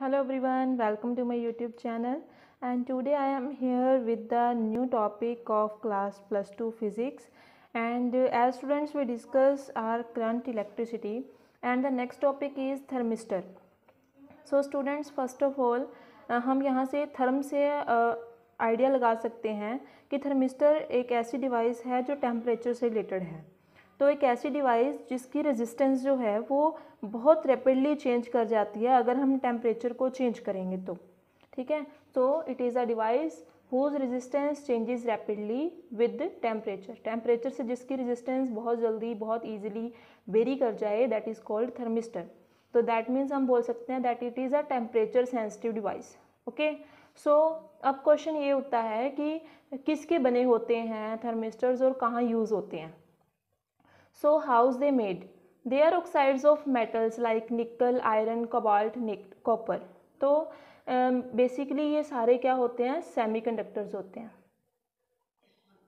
Hello everyone, welcome to my YouTube channel, and today I am here with the new topic of class plus 2 physics. And as students we discuss our current electricity, and the next topic is thermistor. So students, first of all हम यहाँ से therm से idea लगा सकते हैं कि thermistor एक ऐसी डिवाइस है जो टेम्परेचर से रिलेटेड है। तो एक ऐसी डिवाइस जिसकी रेजिस्टेंस जो है वो बहुत रैपिडली चेंज कर जाती है अगर हम टेम्परेचर को चेंज करेंगे तो, ठीक है। तो it is a device whose resistance changes rapidly with temperature. Temperature से जिसकी रेजिस्टेंस बहुत जल्दी बहुत ईजिली वेरी कर जाए, दैट इज़ कॉल्ड थर्मिस्टर। तो दैट मीन्स हम बोल सकते हैं that it is a temperature sensitive device. Okay, so अब क्वेश्चन ये उठता है कि किसके बने होते हैं थर्मिस्टर्स और कहाँ यूज़ होते हैं। So how's they made? They are oxides of metals like nickel, iron, cobalt, copper. तो बेसिकली ये सारे क्या होते हैं, सेमीकंडक्टर्स होते हैं।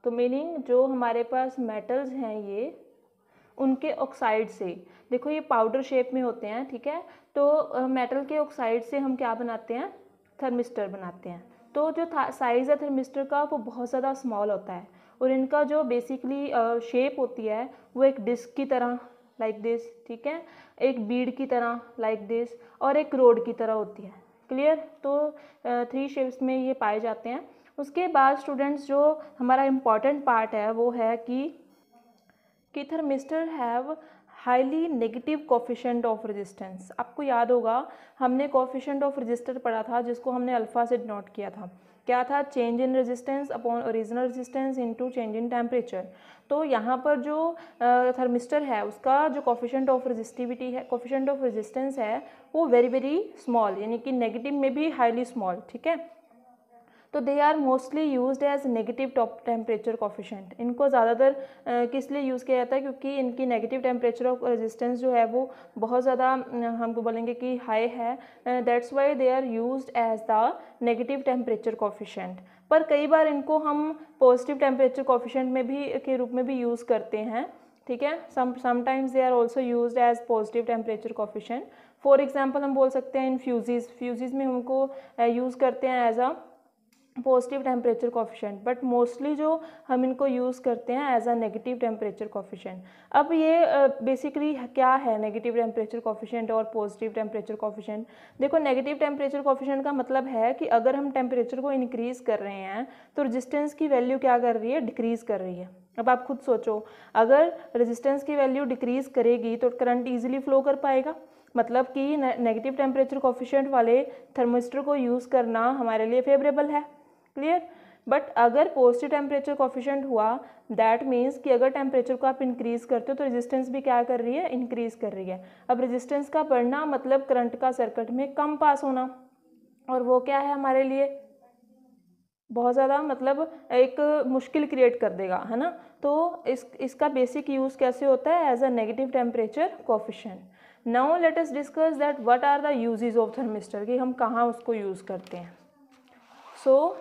तो मीनिंग जो हमारे पास मेटल्स हैं ये उनके ऑक्साइड से, देखो ये पाउडर शेप में होते हैं, ठीक है। तो मेटल के ऑक्साइड से हम क्या बनाते हैं, थर्मिस्टर बनाते हैं। तो जो साइज़ है थर्मिस्टर का वो बहुत ज़्यादा स्मॉल होता है और इनका जो बेसिकली शेप होती है वो एक डिस्क की तरह लाइक दिस, ठीक है, एक बीड की तरह लाइक दिस और एक रोड की तरह होती है। क्लियर? तो 3 शेप्स में ये पाए जाते हैं। उसके बाद स्टूडेंट्स जो हमारा इम्पॉर्टेंट पार्ट है वो है कि thermistor have highly negative coefficient of resistance. आपको याद होगा हमने कोफिशिएंट ऑफ रेजिस्टर पढ़ा था जिसको हमने अल्फा से डिनोट किया था। क्या था? Change in resistance upon original resistance into change in temperature. तो यहाँ पर जो थर्मिस्टर है उसका जो कोफिशिएंट ऑफ रेजिस्टिविटी है, कोफिशिएंट ऑफ रेजिस्टेंस है वो वेरी वेरी स्मॉल, यानी कि नेगेटिव में भी हाईली स्मॉल, ठीक है। तो they are mostly used as negative top temperature coefficient. इनको ज़्यादातर किस लिए यूज़ किया जाता है, क्योंकि इनकी नेगेटिव टेम्परेचर ऑफ रेजिस्टेंस जो है वो बहुत ज़्यादा हमको बोलेंगे कि हाई है, that's why they are used as the negative temperature coefficient. पर कई बार इनको हम पॉजिटिव टेम्परेचर कोफिशिएंट में भी के रूप में भी यूज़ करते हैं, ठीक है। Sometimes they are also used as positive temperature coefficient. For example हम बोल सकते हैं इन फ्यूजीज में हमको यूज़ करते हैं as a positive temperature coefficient, but mostly जो हम इनको यूज़ करते हैं as a negative temperature coefficient. अब ये बेसिकली क्या है नेगेटिव टेम्परेचर कोफिशिएंट और पॉजिटिव टेम्परेचर कोफिशिएंट। देखो नेगेटिव टेम्परेचर कोफिशिएंट का मतलब है कि अगर हम टेम्परेचर को इंक्रीज़ कर रहे हैं तो रेजिस्टेंस की वैल्यू क्या कर रही है, डिक्रीज़ कर रही है। अब आप खुद सोचो, अगर रेजिस्टेंस की वैल्यू डिक्रीज़ करेगी तो करंट ईजिली फ्लो कर पाएगा, मतलब कि नेगेटिव टेम्परेचर कोफिशिएंट वाले थर्मिस्टर को यूज़ करना हमारे लिए फेवरेबल है। क्लियर? बट अगर पॉजिटिव टेम्परेचर कोफिशिएंट हुआ, दैट मीन्स कि अगर टेम्परेचर को आप इंक्रीज़ करते हो तो रेजिस्टेंस भी क्या कर रही है, इंक्रीज़ कर रही है। अब रेजिस्टेंस का बढ़ना मतलब करंट का सर्किट में कम पास होना, और वो क्या है हमारे लिए बहुत ज़्यादा मतलब एक मुश्किल क्रिएट कर देगा, है ना। तो इसका बेसिक यूज़ कैसे होता है, as a negative temperature coefficient. Now let us discuss that what are the uses of thermistor, कि हम कहाँ उसको यूज़ करते हैं। So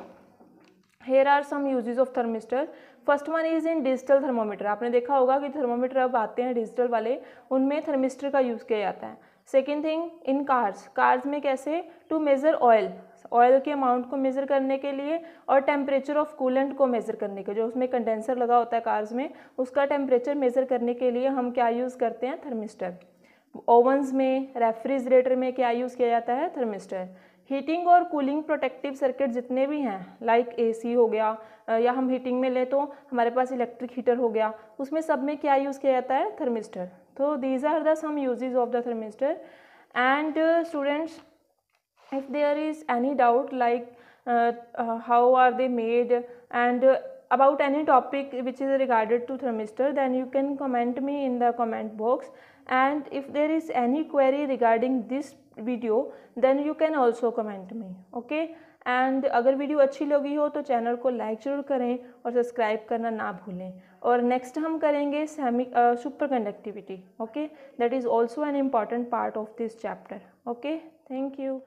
here are some uses of thermistor. First one is in digital thermometer. आपने देखा होगा कि थर्मोमीटर अब आते हैं डिजिटल वाले, उनमें थर्मिस्टर का यूज़ किया जाता है। सेकेंड थिंग इन कार्स में कैसे, टू मेज़र ऑयल के अमाउंट को मेज़र करने के लिए और टेम्परेचर ऑफ कूलेंट को मेज़र करने के, जो उसमें कंडेंसर लगा होता है कार्स में, उसका टेम्परेचर मेज़र करने के लिए हम क्या यूज़ करते हैं, थर्मिस्टर। ओवंस में, रेफ्रिजरेटर में क्या यूज़ किया जाता है, थर्मिस्टर। हीटिंग और कूलिंग प्रोटेक्टिव सर्किट जितने भी हैं लाइक एसी हो गया, या हम हीटिंग में ले तो हमारे पास इलेक्ट्रिक हीटर हो गया, उसमें सब में क्या यूज़ किया जाता है, थर्मिस्टर। तो these are the some uses of the thermistor. And students, if there is any doubt like how are they made and about any topic which is regarded to thermistor, then you can comment me in the comment box, and if there is any query regarding this video then you can also comment me, okay। And अगर video अच्छी लगी हो तो channel को like ज़रूर करें और subscribe करना ना भूलें। और नेक्स्ट हम करेंगे super conductivity, okay, that is also an important part of this chapter, okay. Thank you.